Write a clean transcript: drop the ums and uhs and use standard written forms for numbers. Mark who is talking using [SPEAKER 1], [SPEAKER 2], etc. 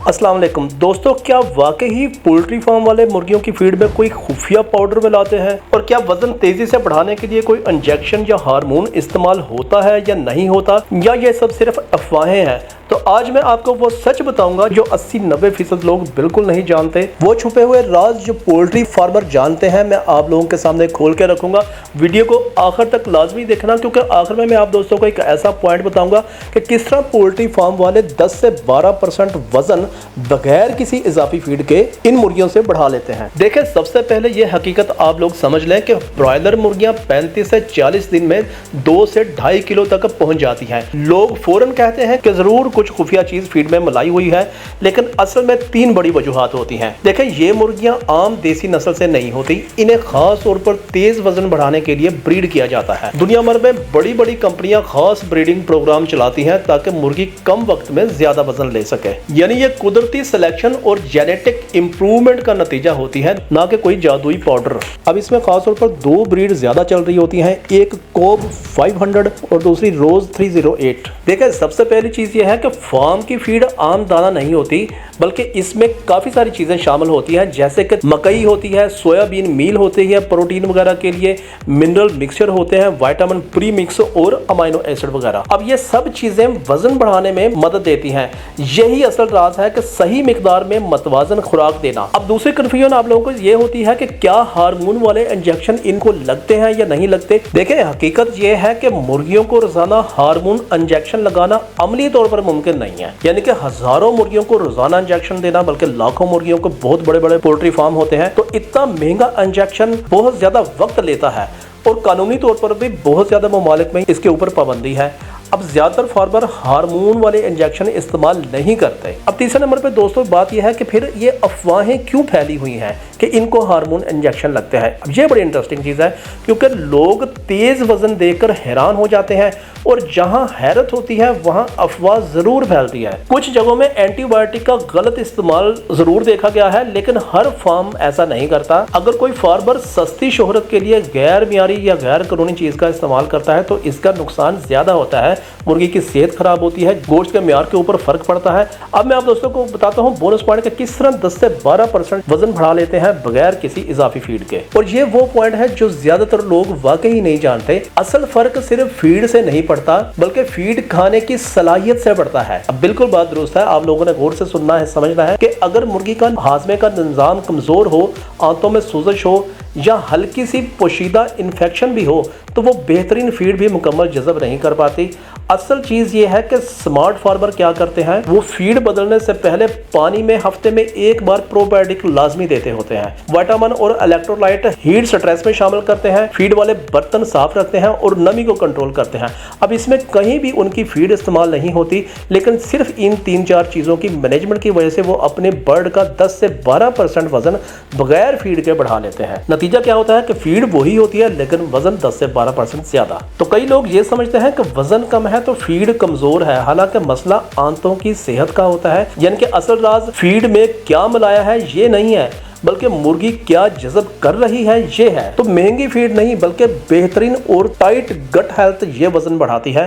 [SPEAKER 1] अस्सलाम वालेकुम दोस्तों, क्या वाकई ही पोल्ट्री फार्म वाले मुर्गियों की फीड में कोई खुफिया पाउडर मिलाते हैं? और क्या वजन तेजी से बढ़ाने के लिए कोई इंजेक्शन या हार्मोन इस्तेमाल होता है या नहीं होता, या ये सब सिर्फ अफवाहें हैं? तो आज मैं आपको वो सच बताऊंगा जो 80-90% लोग बिल्कुल नहीं जानते। वो छुपे हुए राज जो पोल्ट्री फार्मर जानते हैं, मैं आप लोगों के सामने खोल के रखूंगा। वीडियो को आखिर तक लाजमी देखना, क्योंकि आखिर में मैं आप दोस्तों को एक ऐसा पॉइंट बताऊंगा कि किस तरह पोल्ट्री फार्म वाले 10 से 12% वजन बगैर किसी इजाफी फीड के इन मुर्गियों से बढ़ा लेते हैं। देखें, सबसे पहले ये हकीकत आप लोग समझ लें कि ब्रॉयलर मुर्गियां 35 से 40 दिन में 2 से 2.5 किलो तक पहुंच जाती हैं। लोग फौरन कहते हैं कि जरूर कुछ खुफिया चीज फीड में मिलाई हुई है, लेकिन असल में 3 बड़ी वजूहात होती हैं। देखें, ये मुर्गियां आम देसी नस्ल से नहीं होती, इन्हें खास तौर पर तेज वजन बढ़ाने के लिए ब्रीड किया जाता है। दुनिया भर में बड़ी बड़ी कंपनियां खास ब्रीडिंग प्रोग्राम चलाती हैं ताकि मुर्गी कम वक्त में ज्यादा वजन ले सके। यानी ये कुदरती सिलेक्शन और जेनेटिक इंप्रूवमेंट का नतीजा होती है, ना कि कोई जादुई पाउडर। अब इसमें खास तौर पर 2 ब्रीड ज्यादा चल रही होती हैं, एक कोब 500 और दूसरी रोज 308। देखें, सबसे पहली चीज ये है कि फार्म की फीड आम दाना नहीं होती, बल्कि इसमें काफी सारी चीजें शामिल होती हैं, जैसे कि मकई होती है, सोयाबीन मील होती है प्रोटीन वगैरह के लिए, मिनरल मिक्सचर होते हैं, विटामिन प्री मिक्स और अमाइनो एसिड वगैरह। अब ये सब चीजें वजन बढ़ाने में मदद देती हैं। यही असल राज है कि सही मिकदार में मतवाजन खुराक देना। अब दूसरी कंफ्यूजन आप लोगों को ये होती है कि क्या हार्मोन वाले इंजेक्शन इनको लगते हैं या नहीं लगते। देखिए, हकीकत ये है कि मुर्गियों को रोजाना हार्मोन इंजेक्शन लगाना अमली तौर पर मुमकिन नहीं है। यानी कि हजारों मुर्गियों को रोजाना इंजेक्शन देना, बल्कि लाखों मुर्गियों को, बहुत बड़े बड़े पोल्ट्री फार्म होते हैं, तो इतना महंगा इंजेक्शन बहुत ज्यादा वक्त लेता है और कानूनी तौर पर भी बहुत ज्यादा ममालिक में इसके ऊपर पाबंदी है। अब ज्यादातर फार्मर हार्मोन वाले इंजेक्शन इस्तेमाल नहीं करते। अब तीसरे नंबर पे दोस्तों बात यह है कि फिर ये अफवाहें क्यों फैली हुई हैं कि इनको हार्मोन इंजेक्शन लगते हैं। अब ये बड़ी इंटरेस्टिंग चीज़ है, क्योंकि लोग तेज वजन देखकर हैरान हो जाते हैं और जहां हैरत होती है वहां अफवाह जरूर फैलती है। कुछ जगहों में एंटीबायोटिक का गलत इस्तेमाल जरूर देखा गया है, लेकिन हर फार्म ऐसा नहीं करता। अगर कोई फार्मर सस्ती शोहरत के लिए गैर मियारी या गैर कानूनी चीज का इस्तेमाल करता है तो इसका नुकसान ज्यादा होता है। मुर्गी की सेहत खराब होती है, गोश्त के म्यार के ऊपर फर्क पड़ता है। अब मैं आप दोस्तों को बताता हूँ बोनस पॉइंट के किस तरह 10 से 12% वजन बढ़ा लेते हैं बगैर किसी इजाफी फीड के। और ये वो पॉइंट है जो ज्यादातर लोग वाकई नहीं जानते। असल फर्क सिर्फ फीड से नहीं पड़ता, बल्कि फीड खाने की सलाहियत से बढ़ता है। अब बिल्कुल बात दुरुस्त है, आप लोगों ने गौर से सुनना है, समझना है कि अगर मुर्गी का हाजमे का निजाम कमजोर हो, आंतों में सूजश हो या हल्की सी पोशीदा इन्फेक्शन भी हो, तो वो बेहतरीन फीड भी मुकम्मल जज़ब नहीं कर पाती। असल चीज़ ये है कि स्मार्ट फार्मर क्या करते हैं, वो फीड बदलने से पहले पानी में हफ्ते में 1 बार प्रोबायोटिक लाजमी देते होते हैं। विटामिन और इलेक्ट्रोलाइट हीट स्ट्रेस में शामिल करते हैं, फीड वाले बर्तन साफ रखते हैं और नमी को कंट्रोल करते हैं। अब इसमें कहीं भी उनकी फीड इस्तेमाल नहीं होती, लेकिन सिर्फ इन 3-4 चीज़ों की मैनेजमेंट की वजह से वो अपने बर्ड का 10 से 12% वजन बगैर फीड के बढ़ा लेते हैं। नतीजा क्या होता है कि फीड वही होती है, लेकिन वजन 10 से 12% ज्यादा। तो कई लोग ये समझते हैं कि वजन कम है तो फीड कमजोर है, हालांकि मसला आंतों की सेहत का होता है। यानी कि असल राज फीड में क्या मिलाया है ये नहीं है, बल्कि मुर्गी क्या जज़ब कर रही है ये है। तो महंगी फीड नहीं, बल्कि बेहतरीन और टाइट गट हेल्थ ये वजन बढ़ाती है।